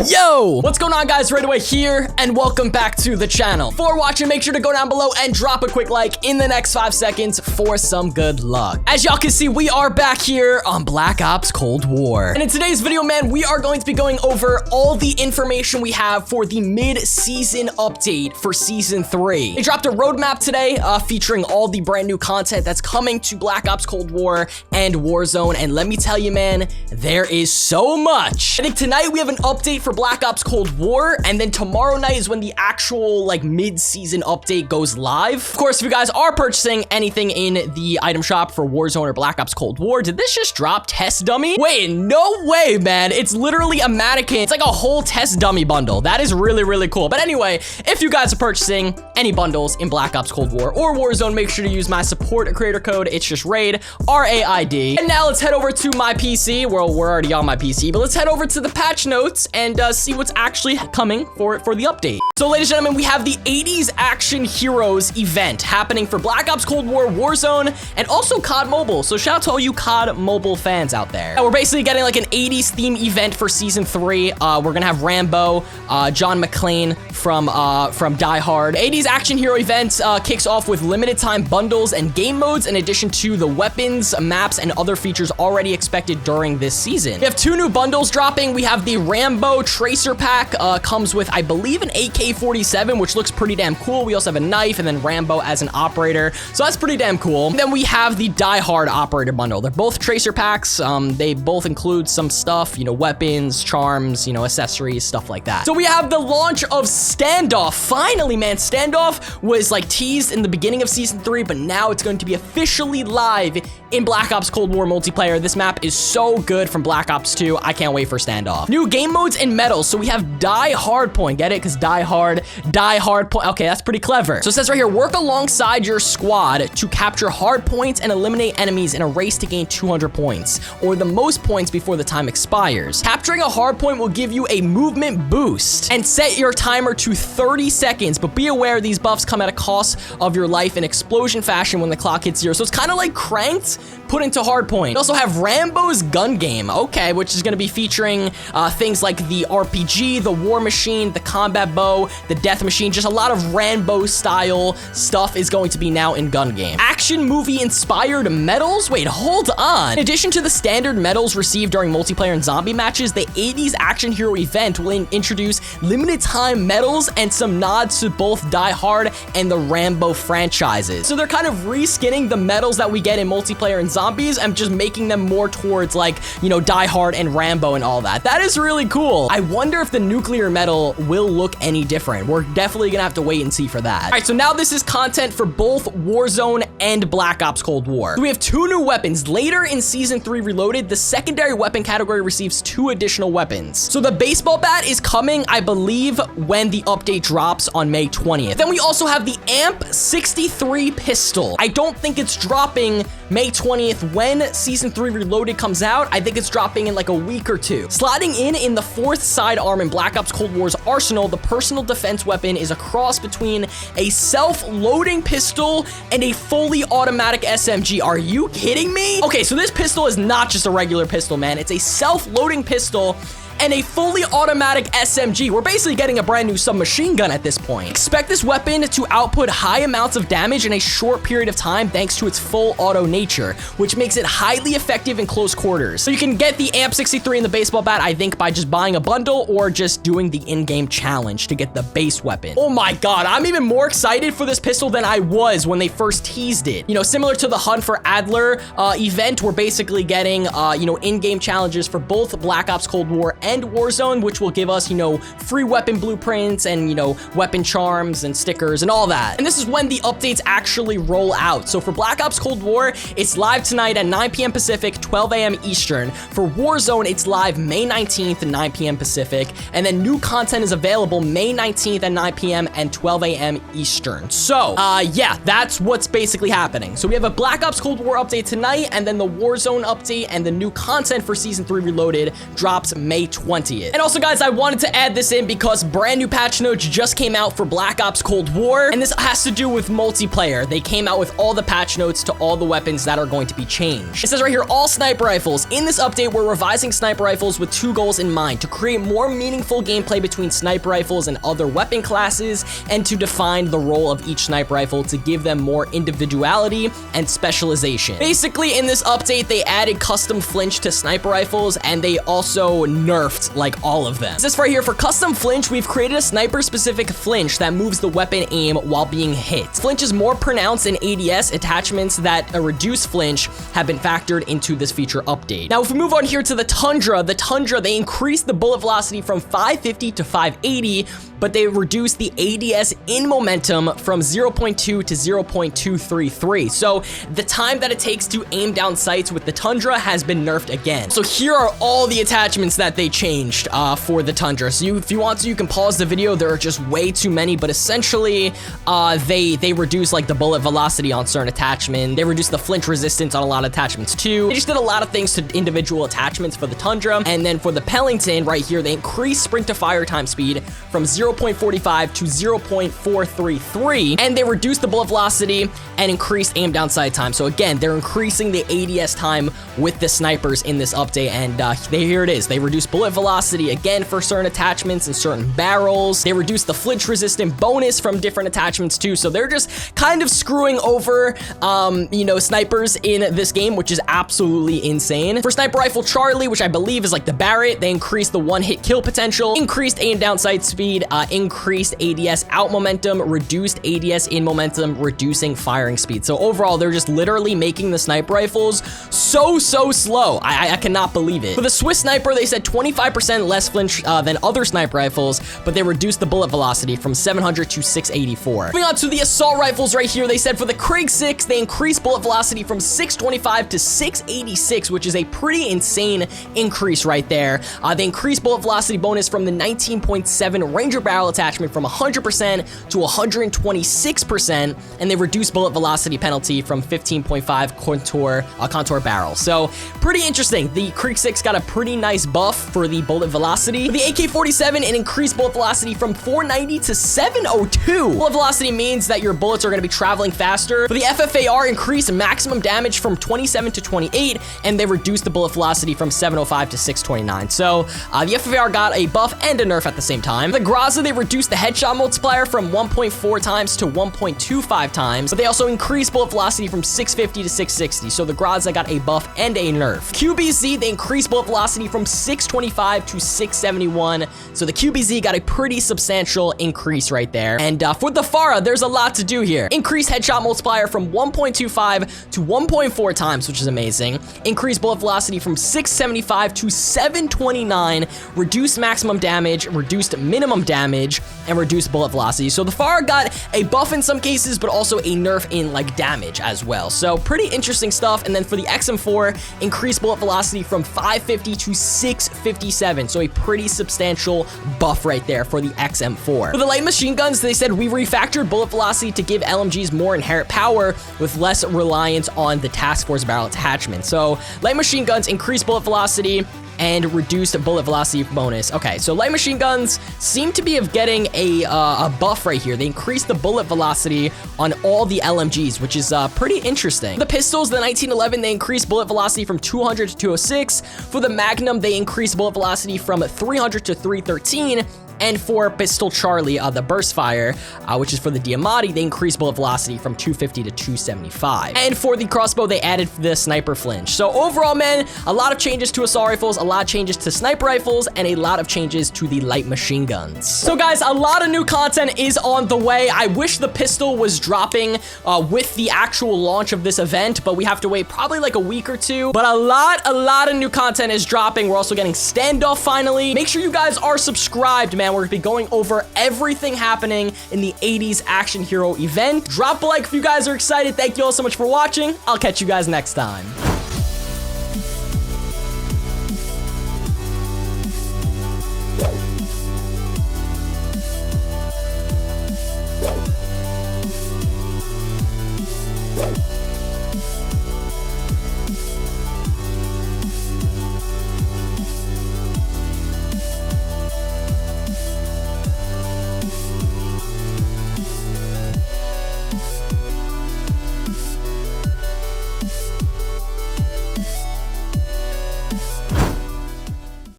Yo, what's going on, guys? Right away here, and welcome back to the channel. Before watching, make sure to go down below and drop a quick like in the next 5 seconds for some good luck. As y'all can see, we are back here on Black Ops Cold War. And in today's video, man, we are going to be going over all the information we have for the mid-season update for Season 3. They dropped a roadmap today featuring all the brand new content that's coming to Black Ops Cold War and Warzone. And let me tell you, man, there is so much. I think tonight we have an update for Black Ops Cold War, and then tomorrow night is when the actual mid-season update goes live. Of course, if you guys are purchasing anything in the item shop for Warzone or Black Ops Cold War, did this just drop test dummy? Wait, no way, man. It's literally a mannequin. It's like a whole test dummy bundle. That is really, really cool. But anyway, if you guys are purchasing any bundles in Black Ops Cold War or Warzone, make sure to use my support creator code. It's just RAID, R-A-I-D. And now let's head over to my PC. Well, we're already on my PC, but let's head over to the patch notes and see what's actually coming for the update. So, ladies and gentlemen, we have the 80s Action Heroes event happening for Black Ops Cold War, Warzone, and also COD Mobile. So shout out to all you COD Mobile fans out there. And we're basically getting like an 80s theme event for Season 3. We're gonna have Rambo, John McClane from Die Hard. 80s Action Hero event kicks off with limited time bundles and game modes in addition to the weapons, maps, and other features already expected during this season. We have 2 new bundles dropping. We have the Rambo Tracer Pack, comes with, I believe, an AK-47, which looks pretty damn cool. We also have a knife and then Rambo as an operator. So that's pretty damn cool. And then we have the Die Hard Operator Bundle. They're both Tracer Packs. They both include some stuff, weapons, charms, accessories, stuff like that. So we have the launch of Standoff. Finally, man, Standoff was teased in the beginning of Season 3, but now it's going to be officially live in Black Ops Cold War multiplayer. This map is so good from Black Ops 2. I can't wait for Standoff. New game modes and medals. So we have Die Hard Point. Get it? Because Die Hard Point. Okay, that's pretty clever. So it says right here, work alongside your squad to capture hard points and eliminate enemies in a race to gain 200 points, or the most points before the time expires. Capturing a hard point will give you a movement boost and set your timer to 30 seconds, but be aware these buffs come at a cost of your life in explosion fashion when the clock hits 0. So it's kind of like Cranked put into hardpoint. We also have Rambo's gun game, okay, which is going to be featuring things like the RPG, the war machine, the combat bow, the death machine. Just a lot of Rambo style stuff is going to be now in gun game. Action movie inspired medals. Wait, hold on. In addition to the standard medals received during multiplayer and zombie matches, the 80s Action Hero event will introduce limited time medals and some nods to both Die Hard and the Rambo franchises. So they're kind of reskinning the medals that we get in multiplayer and zombies and just making them more towards Die Hard and Rambo and all that. That is really cool. I wonder if the nuclear medal will look any different. We're definitely gonna have to wait and see for that. All right, so now this is content for both Warzone and Black Ops Cold War. So we have 2 new weapons. Later in Season 3 Reloaded, the secondary weapon category receives 2 additional weapons. So the baseball bat is coming, I believe, when the update drops on May 20th. Then we also have the AMP 63 pistol. I don't think it's dropping May 20th when Season 3 Reloaded comes out. I think it's dropping in a week or 2. Sliding in the 4th sidearm in Black Ops Cold War's arsenal, the personal defense weapon is a cross between a self-loading pistol and a fully automatic SMG. Are you kidding me? Okay, so this pistol is not just a regular pistol, man. It's a self-loading pistol and a fully automatic SMG. We're basically getting a brand new submachine gun at this point. Expect this weapon to output high amounts of damage in a short period of time thanks to its full auto nature, which makes it highly effective in close quarters. So you can get the AMP 63 and the baseball bat, I think, by just buying a bundle or just doing the in-game challenge to get the base weapon. Oh my God, I'm even more excited for this pistol than I was when they first teased it. Similar to the Hunt for Adler event, we're basically getting, in-game challenges for both Black Ops Cold War and Warzone, which will give us, free weapon blueprints and, weapon charms and stickers and all that. And this is when the updates actually roll out. So for Black Ops Cold War, it's live tonight at 9 p.m. Pacific, 12 a.m. Eastern. For Warzone, it's live May 19th at 9 p.m. Pacific. And then new content is available May 19th at 9 p.m. and 12 a.m. Eastern. So, yeah, that's what's basically happening. So we have a Black Ops Cold War update tonight, and then the Warzone update and the new content for Season 3 Reloaded drops May 20th. 20th. And also, guys, I wanted to add this in because brand new patch notes just came out for Black Ops Cold War, and this has to do with multiplayer. They came out with all the patch notes to all the weapons that are going to be changed. It says right here, all sniper rifles. In this update, we're revising sniper rifles with 2 goals in mind: to create more meaningful gameplay between sniper rifles and other weapon classes, and to define the role of each sniper rifle to give them more individuality and specialization. Basically, in this update, they added custom flinch to sniper rifles, and they also nerfed like all of them. This right here, for custom flinch, we've created a sniper specific flinch that moves the weapon aim while being hit. Flinch is more pronounced in ADS. Attachments that reduce flinch have been factored into this feature update. Now, if we move on here to the Tundra, they increased the bullet velocity from 550 to 580, but they reduced the ADS in momentum from 0.2 to 0.233. So the time that it takes to aim down sights with the Tundra has been nerfed again. So here are all the attachments that they changed for the Tundra. So if you want to, you can pause the video. There are just way too many, but essentially they reduce like the bullet velocity on certain attachments. They reduce the flinch resistance on a lot of attachments too. They just did a lot of things to individual attachments for the Tundra. And then for the Pellington right here, they increased sprint to fire time speed from 0.45 to 0.433, and they reduced the bullet velocity and increased aim down sight time. So again, they're increasing the ADS time with the snipers in this update, and here it is. They reduced bullet velocity again for certain attachments and certain barrels. They reduced the flinch resistant bonus from different attachments too. So they're just kind of screwing over, snipers in this game, which is absolutely insane. For Sniper Rifle Charlie, which I believe is like the Barrett, they increased the one-hit kill potential, increased aim down sight speed, increased ADS out momentum, reduced ADS in momentum, reducing firing speed. So overall, they're just literally making the sniper rifles so slow. I cannot believe it. For the Swiss Sniper, they said 25% less flinch than other sniper rifles, but they reduced the bullet velocity from 700 to 684. Moving on to the assault rifles right here, they said for the Krieg 6, they increased bullet velocity from 625 to 686, which is a pretty insane increase right there. They increased bullet velocity bonus from the 19.7 Ranger barrel attachment from 100% to 126%, and they reduced bullet velocity penalty from 15.5 contour barrel. So pretty interesting. The Krieg 6 got a pretty nice buff for the bullet velocity. For the AK-47, it increased bullet velocity from 490 to 702. Bullet velocity means that your bullets are going to be traveling faster. For the FFAR, increased maximum damage from 27 to 28, and they reduced the bullet velocity from 705 to 629. So the FFAR got a buff and a nerf at the same time. The Graza, they reduced the headshot multiplier from 1.4 times to 1.25 times, but they also increased bullet velocity from 650 to 660. So the Graza got a buff and a nerf. QBZ, they increased bullet velocity from 625 to 671. So the QBZ got a pretty substantial increase right there. And for the Farah, there's a lot to do here. Increased headshot multiplier from 1.25 to 1.4 times, which is amazing. Increased bullet velocity from 675 to 729. Reduced maximum damage, reduced minimum damage, and reduced bullet velocity. So the Farah got a buff in some cases, but also a nerf in like damage as well. So pretty interesting stuff. And then for the XM4, increased bullet velocity from 550 to 657. So a pretty substantial buff right there for the XM4. For the light machine guns, they said we refactored bullet velocity to give LMGs more inherent power with less reliance on the task force barrel attachment. So light machine guns increased bullet velocity and reduced bullet velocity bonus. Okay, so light machine guns seem to be getting a buff right here. They increased the bullet velocity on all the LMGs, which is pretty interesting. The pistols, the 1911, they increased bullet velocity from 200 to 206. For the Magnum, they increased bullet velocity from 300 to 313. And for Pistol Charlie, the burst fire, which is for the Diamatti, they increased bullet velocity from 250 to 275. And for the crossbow, they added the sniper flinch. So overall, man, a lot of changes to assault rifles, a lot of changes to sniper rifles, and a lot of changes to the light machine guns. So guys, a lot of new content is on the way. I wish the pistol was dropping with the actual launch of this event, but we have to wait probably like a week or two. But a lot of new content is dropping. We're also getting standoff finally. Make sure you guys are subscribed, man. We're gonna be going over everything happening in the 80s action hero event. Drop a like if you guys are excited. Thank you all so much for watching. I'll catch you guys next time.